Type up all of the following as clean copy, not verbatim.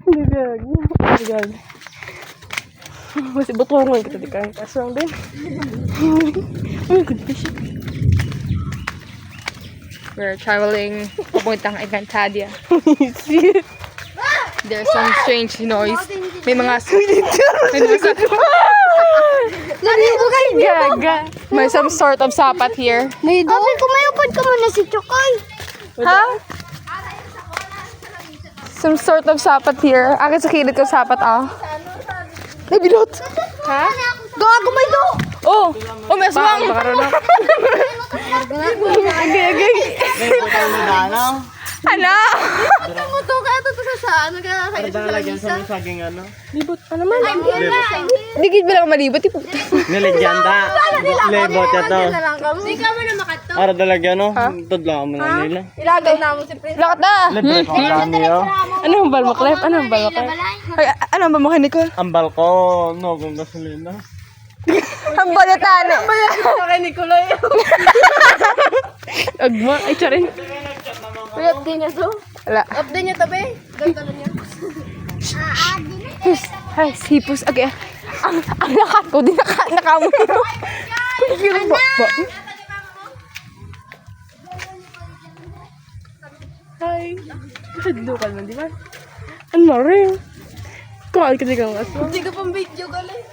Nagag. Nagag. Masih butungan kita di kang kasang din. Oh, good fish. We're traveling papuntang Encantadia. There's some strange noise. May mga gaga. May some sort of sapat here. May doon. Abi, kumayupad ka muna si Chokoy. Ha? Some sort of sapat here. Akin sa kilid ko sapat May bilot. Ha? Gago may do. Oh, may aswang. Agay. Ano? Ano to? Kaya to sa ano ka? Para dalagyan sa saging ano? Libot pa naman. Digid ba lang malibot? Niligyanda. Lebot ya to. Hindi ka mo na makato. Para dalagyan no? Tudla mo na nila. Ilagaw na mo si Prince. Lakat na. Libre ko kami yo. Ano ang balmaklep? Ano ang balmaklep? Ay, ano ba mo Nicole? Ambal ko no kung gasolina. Ang balatan. Kaya ni Kuloy. Agma. Ay, charin. Update niya to. Wala. Update niya to, be. Ganda na niya. Ay, sipos. Okay. Ang lakat ko. Di nakamoy. Hi. Hadlukan man, di ba? Ano rin? Kuhaan ka kang aswang. Hindi ka pang video, galing.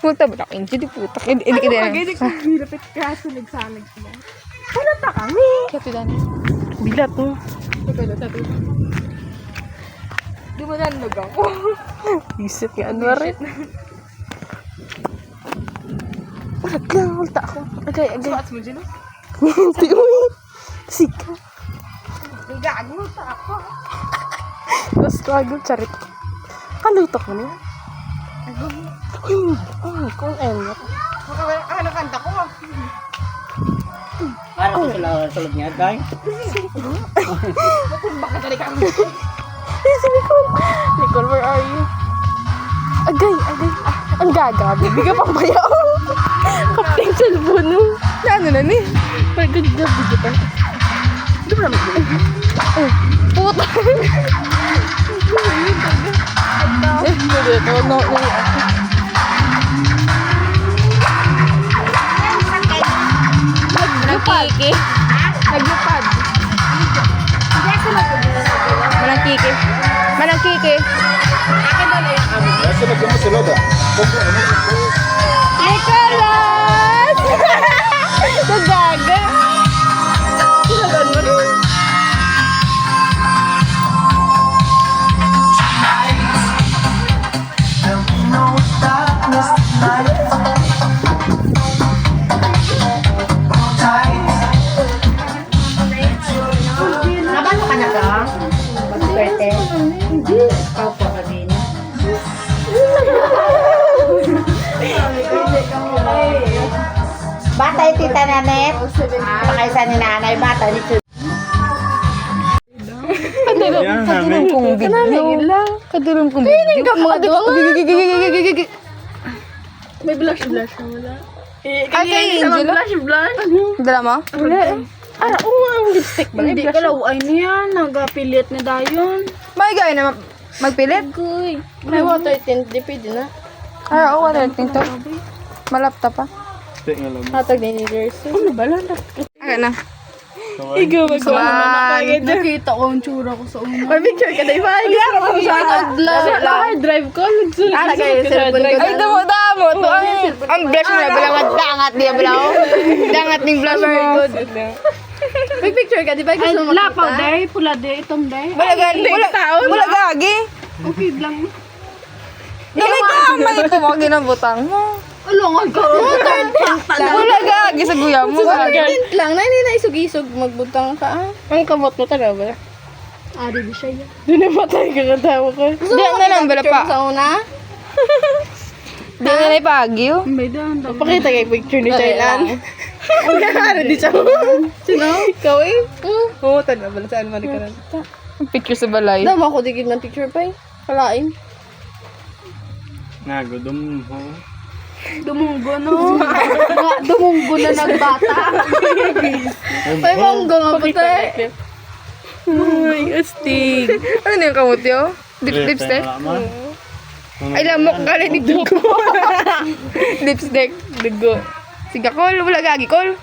Puta ba ako? Hindi puta. Hindi ka din. Hindi ko hirapit kaso nagsanag sila. Halata kami. Kato dan. Bilat mo. Di mo nanog ako. Isip ka, ano rin? Ulat lang. Ulta ako. Agay. Suats mo dyan, Hindi mo. Sika. Gago ta ako. Tapos kagul, charit. Kalutok mo niya. Uy, kung ano. Ano kanta ko? Para ko sila sulod niya kay. Baka dali ka. Si Nicole. Nicole, where are you? Agay. Ang gaga. Bibigyan pang bayaw. Kapting cellphone mo. Ano na ni? Pero good job, video pa. Hindi mo naman yun. Puta. No. Nagkiki. Naglupad. Manangkiki. Nicholas! Nagaga. Sinagan mo rin. Nabato ka na ka? Mag-swerte? Hindi. Ikaw po ka din. Bata yung tita Nanet. Pakaisa ni nanay. Bata ni Chus. Kadiram kong video. Kadiram kong video. Gigi. May blush na wala. Kay Angela. Blush. Dala mo? Wala. Oo nga, ang lipstick ba? Hindi ka laway niya. Nagapilit na dayon. May gaya na magpilit? Goy. May water tint. Di pwede na. Ay, oo, wala tinto. Malapta pa. Hatag din ni Jersey. Ano ba lang? Akin na. Ikaw magkakaroon na Nakita ko ang tsura ko sa una. May picture ka na iba. Hindi ako sa drive ko. Nagsulat Ay, damo. Ito ang blush mo na. Balangat dangat niya. Dangat ning blush mo. May picture ka, di ba? Gusto mo Lapaw, makita? day. Pula, day. Itong day. Wala gagi. Okay lang. Dali ka. May ito mo. Ginabutang mo. Alungan ka. Wala gagi sa guya mo. Tint lang. Hindi na isug-isug. Magbutang ka. Ang kamot mo talaga ba? Ari di siya yan. Di na matay ka katawa ka. Di na lang bala pa. Sa una? Di na lang ipagyo. May dahan daw. Pakita kay picture ni Thailand. Ang gano'n di siya. Sino? Ikaw eh? Oo, tanda ba? Saan man ka na? Picture sa balay. Dama ko digid ng picture pa eh. Kalain. Nagodum ho. Dumunggo, no? Dumunggo na nagbata. May monggo nga ba tayo? Ay, astig. Ano na yung kamot yun? Lipstick? Ay, lamok galing ni dugo. Lipstick, dugo. Sige, Kol. Wala gagi, Kol.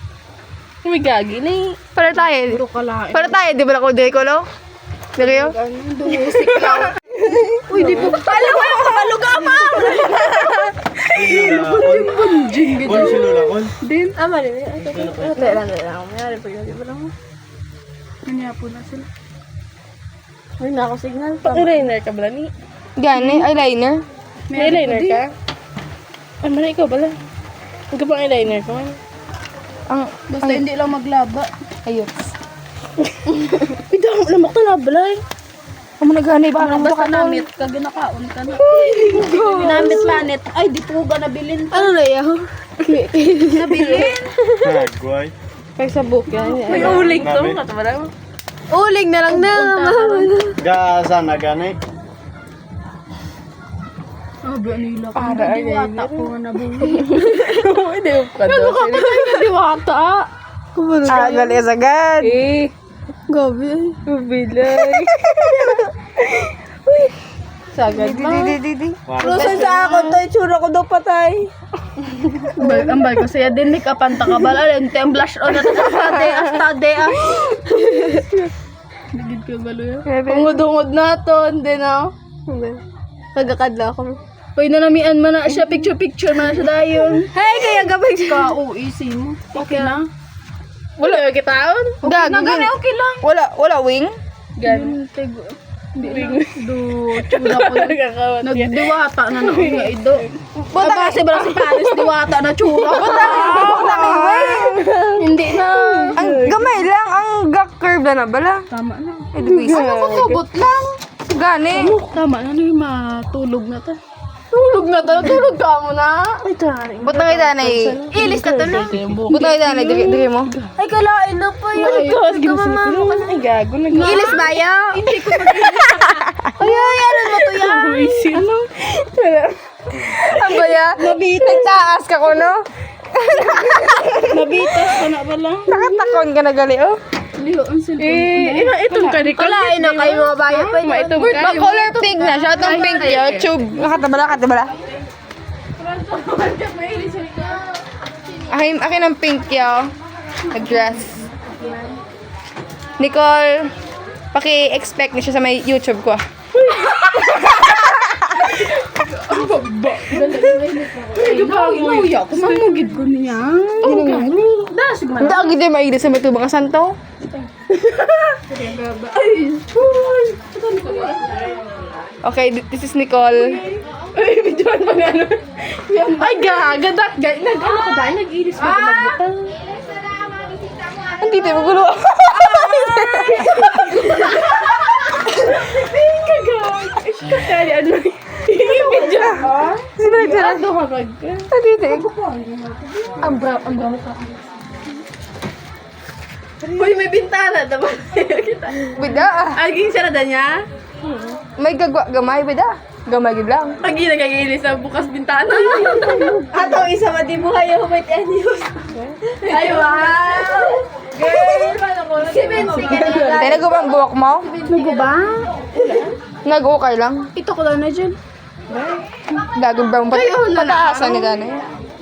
May gagi na eh. Para tayo. Para tayo, di ba ako, Kol, oh? Dali, oh. Uy, di po. Pala, wala ko maluga pa. Kol, si Lola, Kol. Ah, mali. Dala. Mayroon pa yun. Di ba lang? Nanyapo na sila. May na ako signal. Pang-eyeliner ka ba ni? Gani, eyeliner. May eyeliner ka? Ah, mali ikaw bala. Huwag ka pang eyeliner ka man. Basta hindi lang maglaba. Ayos. Pidang, lamok na balay. Amo nagani ba? Parang basta namit ka, ginakaon ka na. Namit manit. Ay, di po ka nabilin. Ano na yaw? Nabilin. Nagway. Kaya sa book yan. May uling to. Nabi. Katabalang. Uling na lang na. Gasa na gani. Sabi nila ko. Para Diwata ko nga nabuhi. Hindi mo pa Ano ka pa tayo diwata? Kumano ka? Gali agad. Eh. Gabi. Bilay. Sagad ma. Di. Lusan sa ako to. Itsura ko daw patay. Ambay ko siya din, make upan ta ka bala. Lente ang blush on na stade. Digid ka balo yan. Ungod-ungod na to. Hindi na. Nagkakadla ako. Pwede na namian man na siya, picture man na siya dayon. Hey, kaya gabay siya. Ka-OEC mo. Okay na. Wala yung kitaon. Okay na, gani, okay lang. Wala wing. Gan. Hindi na. Tsura ko. Nagdiwata na ako nga ido. Buta kasi ba si Paris diwata na tsura. Buta hindi na. Ang gamay lang. Ang gak curve na bala. Tama na. Education. Sabot lang. Gani. Tama na, matulog na ta. Tulog na to. Tulog ka mo na. Ay, taring. Butang kita na Ilis na to na. Butang kita na diri mo. Ay, kalain na pa yun. Ay, kamama mo ka na. Ay, gago. Ilis ba yaw? Hindi ko Ay, ano mo to yan? Ano? Ang baya? Nagtaas ka ko, no? Nabitas ka na ba lang? Nakatakon ka na gali, oh. Liho ang cellphone. Itong ka ni Kalain na kayo mga bayan pa yun. Color pink na siya. Itong pink yun. Tube. Nakatabala. Akin ang pink yun. Nag-dress. Nicole, paki-expect niya siya sa may YouTube ko. Inuya ko, mamugid ko niya. Hindi ako gito maigit sa may tubang kasanto. Okay, this is Nicole. Ay, videoan pa nga ano. Ay, gagadat. Nag-ano ka dahil? Nag-iris ka nagbutang. Hindi tayo magulo. Kaya ano? Video ka? Sino nagtira? Ano ka ba? Hindi tayo. Ang brown ka. Uy, may bintana. Diba? Kita. Bida. Aging sarada niya. May gamay, bida. Gamay gid lang. Agi nagagilis sa bukas bintana. Atong isa madi mo kayo wait anyos. Ay wow. Girl, paano ko? Si Bensi ka na. Tayo nagubang buwak mo? Naguba? Nag-ukay lang. Ito ko lang na dyan. Gagawin ba mong pataasan ni Dana?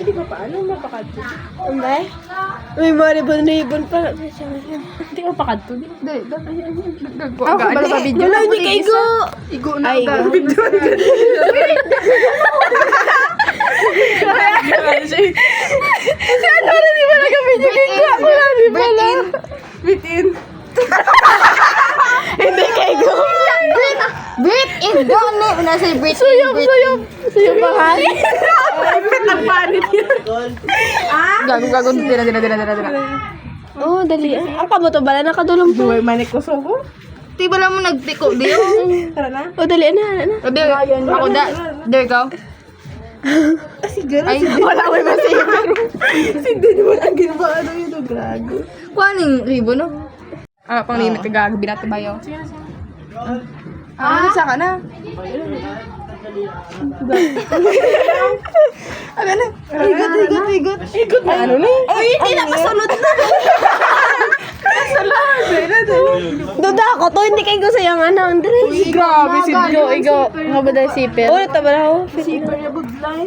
Hindi ba paano mapakadto? Ambay? May mga ribon pa. Hindi ko pakadto. Dali. Ako ba ba video? Wala, hindi ka igo. Igo na Ay, agad. video. Ano na di ba nag-video? Wala, di ba na? Bitin. Hindi ka igo. Breathe in, Donna. Nasa breathe in, Suyok pa nga. Ang panit yun. Gagawin. Dila. Oh, dali. Ang kamoto ba na nakadulong to? May manik ko suko. Di ba lang mo nagtiko, di yun? Tara na. Oh, dali na. Sabi, ako there ka. Siguro. Ay, wala ko ba sa'yo? Hindi naman ang ginawa. Ano yun? Gago. Kuhaning ribo, no? Pang limit ka gagawin natin ba yun? Isa ka na. Aga na. Igot na. Ano na? Ay, hindi nakasunod na. Duda ako to, hindi kayo gusto yung ano, Andres. Grabe si Ikaw nga ba dahil sipir? Ulit na ba ako? Super na budlay.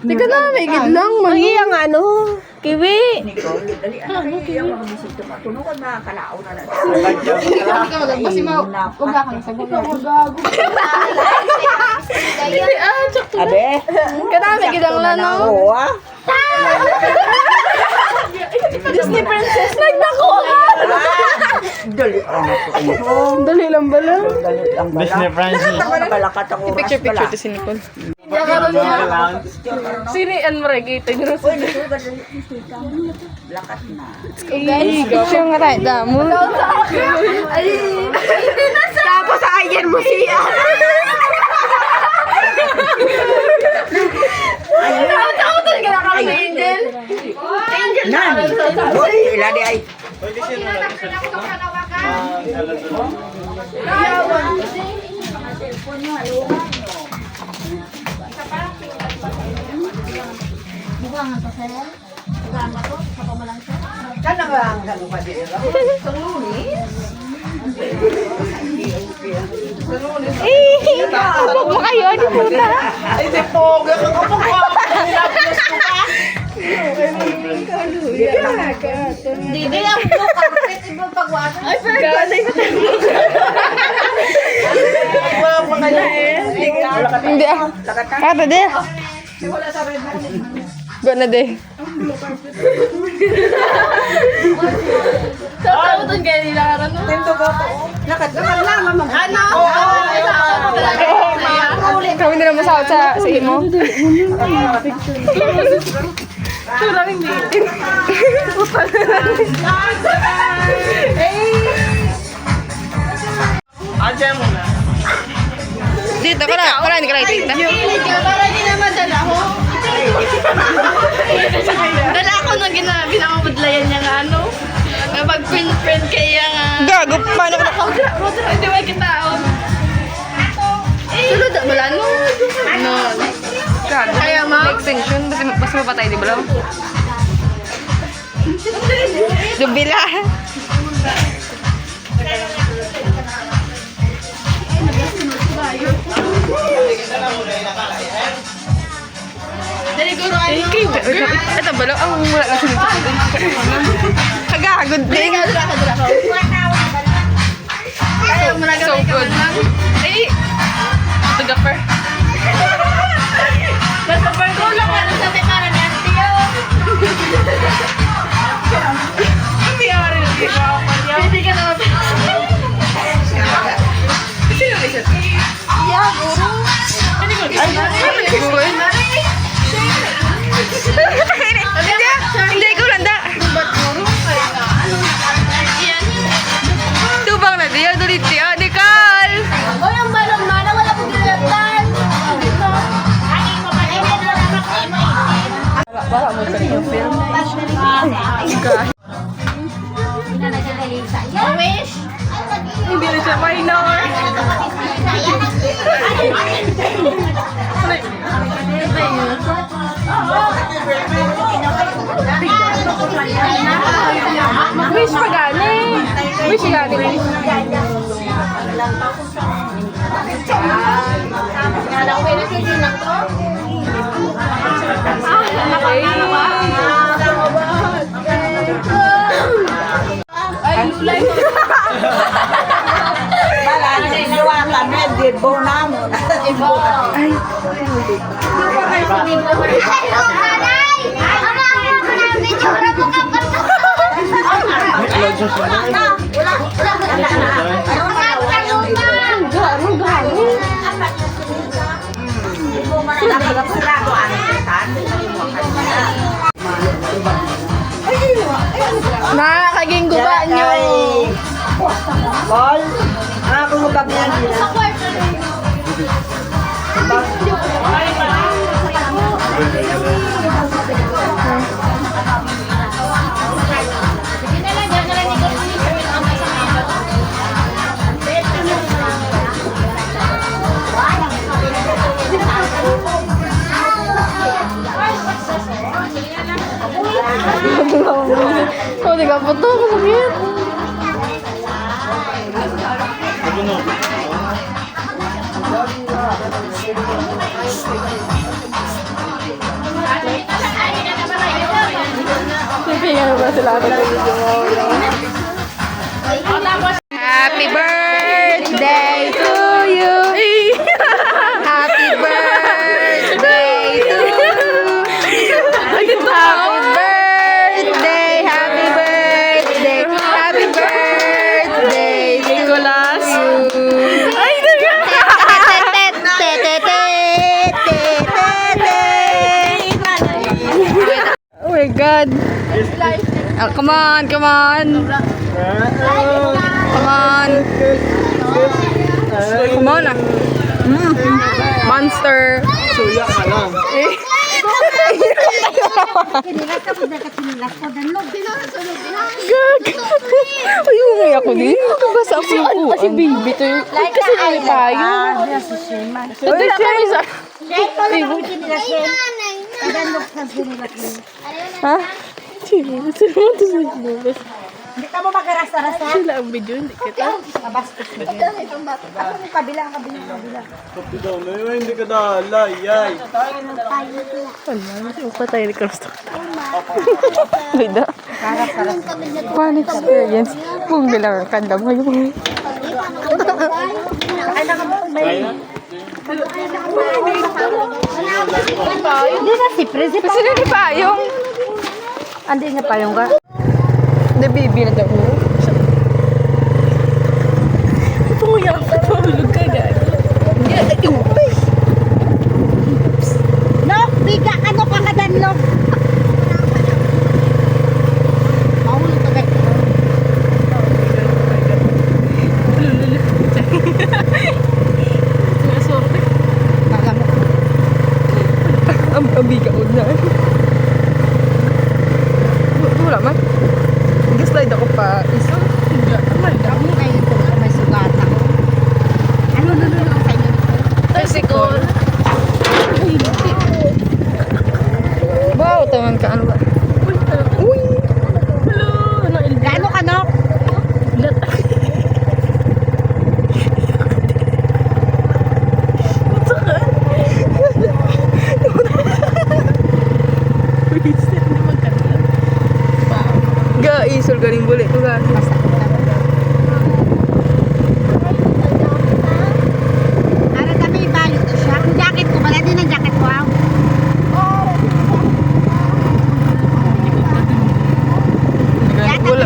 Teka na, may gid lang. Magi ang ano, kiwi. Abe, Kana, may gid lang lang, no? oo ah. Disney princess. Nagnako ka! Dali, ano ko. Dali lang ba lang? Dali lang ba Disney lang? Francis. Nakalakat ako. Picture to si Nicole. Sini an marigita nyo sa Lakat na. Picture nga tayo, damo. Tapos sa ayan mo siya. Nan! Uy, iladi ay. Kana nga ang ano pa din? Huwag mo kayo, di puta. Ay, di po. Kapag ko. Hindi ang blue carpet, iba pagwasan. Ay, Hindi ah. Kata de. Go na de. Tatawag kayo nila karan. Lakat lang naman. Ano? Kami nila masahot sa imo. Turang hindi. Andiyan mo na. Dito ka na. Wala, hindi ka na itinda. Para di naman dala ko. Dala ako nung binakabudlayan niya nga ano. Kapag friend kaya nga. Gago, paano ka na? Hindi ba kita ako? Sulod, wala no. No. Gago. Kaya ma. Extension, mas mapatay, di ba lang? Dubila. Dali ko rin. Ito ba lang? Ang wala na sinito. Kagagod din. Dala ko. Ayaw mo na So good. Eh, Tagaper. nasa barko lang ano sa tekara ni Antio. Hindi ako rin. Hindi ka naman. Sino ba siya? Yeah, guru. Guru. Hindi ko landa. Tubang na diya, dulit siya. Dikal! O yung balong mana, wala ko ginagtan. Para mo sa iyo film. Wish. Hindi na siya minor. Wish pa gani. Wish gani. Bala, niwala, medyo bona mo. Nakakaging guba nyo. Bol, ako mo bagyan nila. Oh, di ka po to. Masakit. Pipingan mo ba sila ako ng video mo? Happy birthday to you. Happy birthday to you. Happy birthday, happy birthday, happy birthday, Nicolas. Ay, oh my God. Oh, come on, come on. Come on. Come on ah. Monster. Suya ka lang. Gag. Ay, umiyak ako din. Basta ako yung uwan. Kasi baby to yun. Kasi nila tayo. Nandun na kami sa... Ha? Sino mo to sa labas? Hindi ka mo magarasta-rasta. Sila ang video, hindi kita. Mabastos mo. Ako yung kabila. Kapi daw na yun, hindi ka dalay, yay. Wala, kasi patay ni Kristo. Lida. Fun experience. Kung bilang kandang ngayon. Hindi na si Prezi pa. Sino ni Payong? Andi nga pa yung ga. The baby na daw. Pumuya ako, tulog ka gag. Nok, biga ka no kakadan Nok. Mahulog ka gag. Sorry. Magamot. Ang biga o na. Wala man. Nag-slide ako pa. Isa. Ako kayo ito may sugatan. Ano sa inyo? Tricycle. Wow, taman ka. Ano ba? Uy! Gaano ka Nok? Ga, isol ka rin buli. Ito ga. Ara kami balik to siya. Ang jacket ko, wala din ang jacket ko. Wala ito.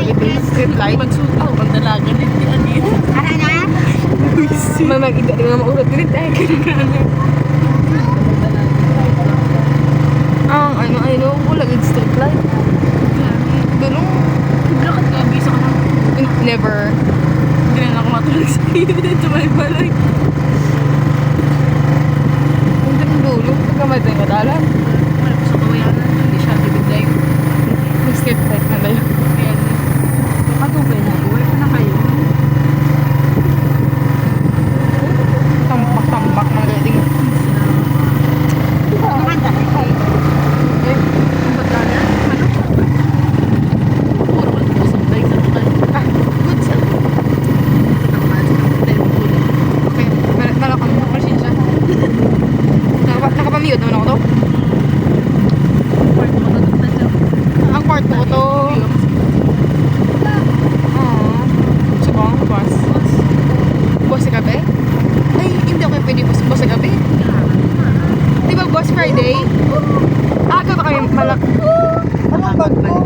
Street light. Magsuka ako, ang dalaga din. Ara na? May mag-ida din nga maulat din tayo. Ang ano, wala yung street light. Ganun. Bakit ka, bisa ka na? Never. Hindi na ako matulog sa iyo dito may balay. Hindi ang dulo. Pagkamay tayo kadalan. Wala ko sa kawayanan, hindi siya bibigay. May street light na tayo. Kaya, patubay na, buhay ko na kayo. Tambak na galing. Kumanda ka kayo. Ang bata na, ano? Puro ko sa tayo sa tayo. Good sa. Okay. Malakang machine siya. Nakapamute naman ako to. Ang kwarto ko to. Subang, bus. Bus sa gabi? Ay, hindi ako pwede bus sa gabi. Di ba bus Friday? Aga ba kami malak... Ano bag mo?